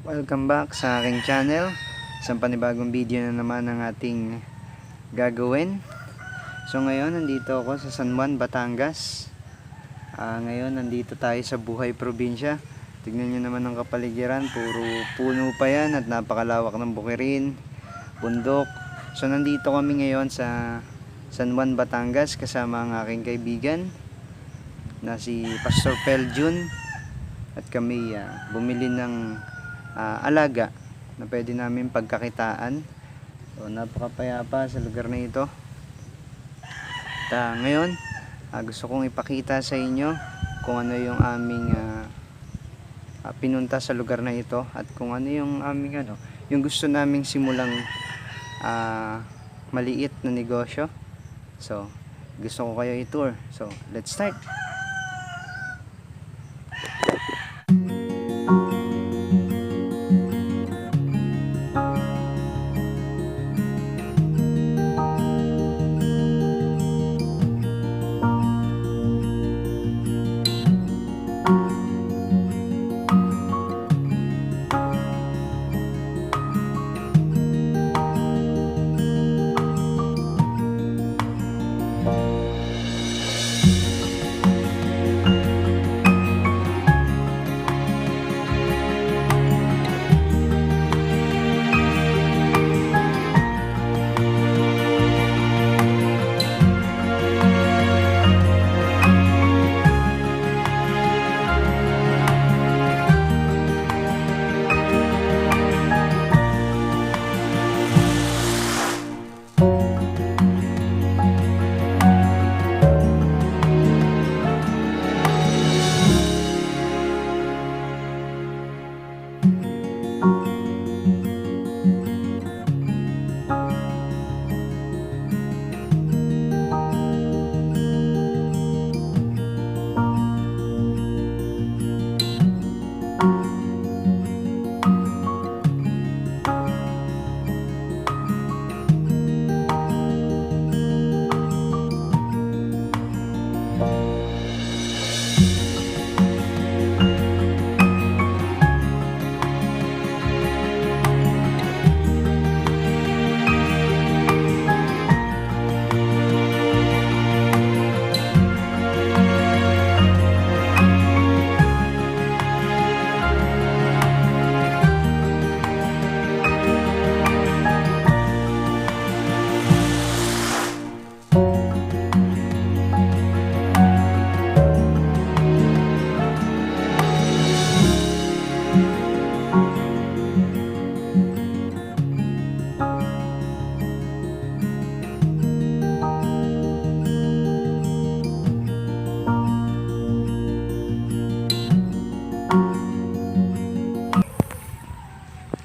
Welcome back sa aking channel. Isang panibagong video na naman ang ating gagawin. So ngayon nandito ako sa San Juan, Batangas. Ngayon nandito tayo sa Buhay Probinsya. Tignan nyo naman ang kapaligiran, puro puno pa yan at napakalawak ng bukirin, bundok. So nandito kami ngayon sa San Juan, Batangas kasama ang aking kaibigan na si Pastor Peljun. At kami bumili ng alaga na pwede namin pagkakitaan. So napakapayapa sa lugar na ito. At ngayon gusto kong ipakita sa inyo kung ano yung aming pinunta sa lugar na ito at kung ano yung aming yung gusto naming simulang maliit na negosyo. So gusto ko kayo i-tour. So let's start.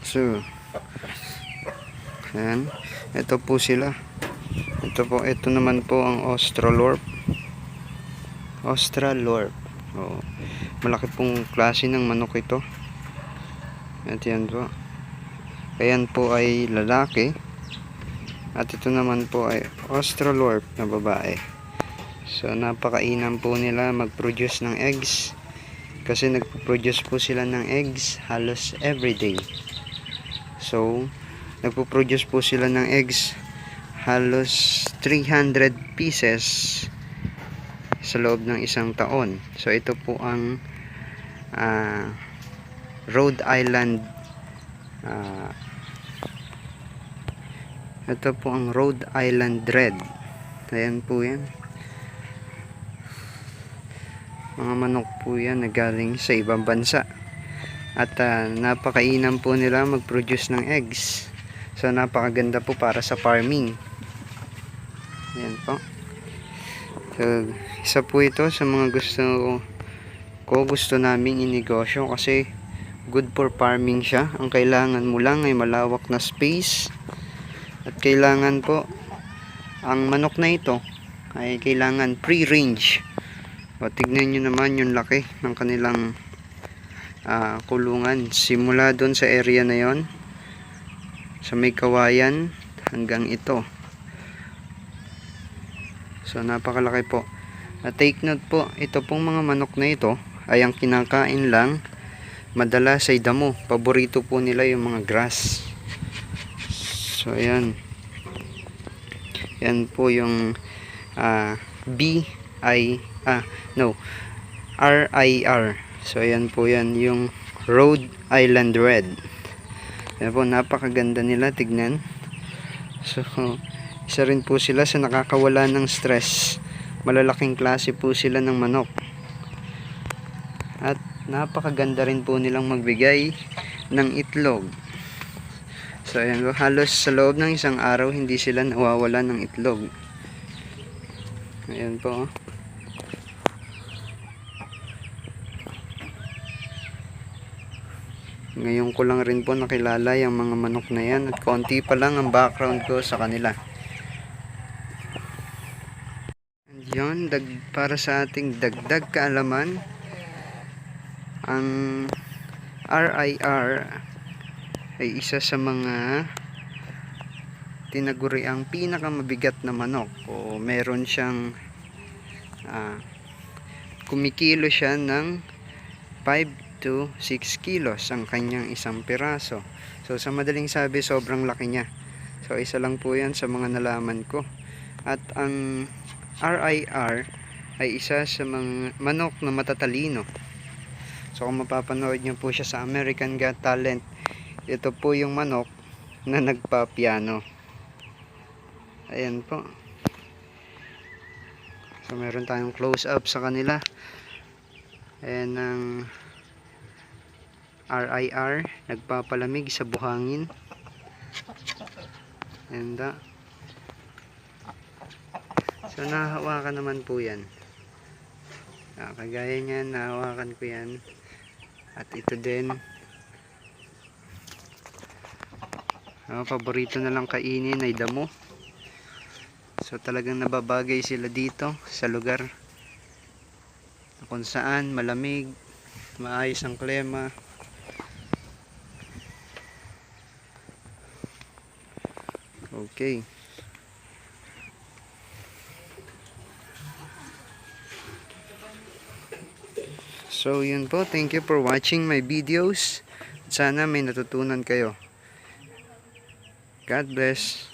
So, ayan. Ito po sila. Ito naman po ang Australorp. Oh, malaki pong klase ng manok ito. At yan po. Ayan po ay lalaki. At ito naman po ay Australorp na babae. So, napakainam po nila mag-produce ng eggs. Kasi nagpo-produce po sila ng eggs halos everyday. So, nagpo-produce po sila ng eggs halos 300 pieces sa loob ng isang taon. So, ito po ang Rhode Island ito po ang Rhode Island Red. Ayan po yan. Mga manok po yan na galing sa ibang bansa. At napakainam po nila mag-produce ng eggs. So napakaganda po para sa farming. Ayan po. So isa po ito sa mga gusto naming inegosyo kasi good for farming siya. Ang kailangan mo lang ay malawak na space. At kailangan po ang manok na ito ay kailangan free range. O tignan nyo naman yung laki ng kanilang kulungan simula doon sa area na yon sa may kawayan hanggang ito. So napakalaki po. Take note po, ito pong mga manok na ito ay ang kinakain lang madalas ay damo. Paborito po nila yung mga grass. So ayan. Yan po yung RIR. So ayan po yan yung Rhode Island Red. Ayan po, napakaganda nila tignan. So isa rin po sila sa nakakawala ng stress. Malalaking klase po sila ng manok. At napakaganda rin po nilang magbigay ng itlog. So ayan po, halos sa loob ng isang araw hindi sila nawawala ng itlog. Ayan po. Ngayon ko lang rin po nakilala yung mga manok na yan, at konti pa lang ang background ko sa kanila. And yun, para sa ating dagdag kaalaman, ang RIR ay isa sa mga tinaguriang pinakamabigat na manok, o meron siyang kumikilo siya ng 5 to 6 kilos ang kanyang isang piraso. So sa madaling sabi, sobrang laki niya. So isa lang po yan sa mga nalaman ko. At ang RIR ay isa sa mga manok na matatalino. So kung mapapanood nyo po siya sa American Got Talent, ito po yung manok na nagpa-piano. Ayan po. So meron tayong close up sa kanila. Ayan ang RIR, nagpapalamig sa buhangin. And so nahawakan naman po yan. Kagaya niyan, nahawakan ko yan. At ito din, paborito na lang kainin ay damo. So talagang nababagay sila dito sa lugar kung saan malamig, maayos ang klima. Okay. So yun po, thank you for watching my videos. Sana may natutunan kayo. God bless.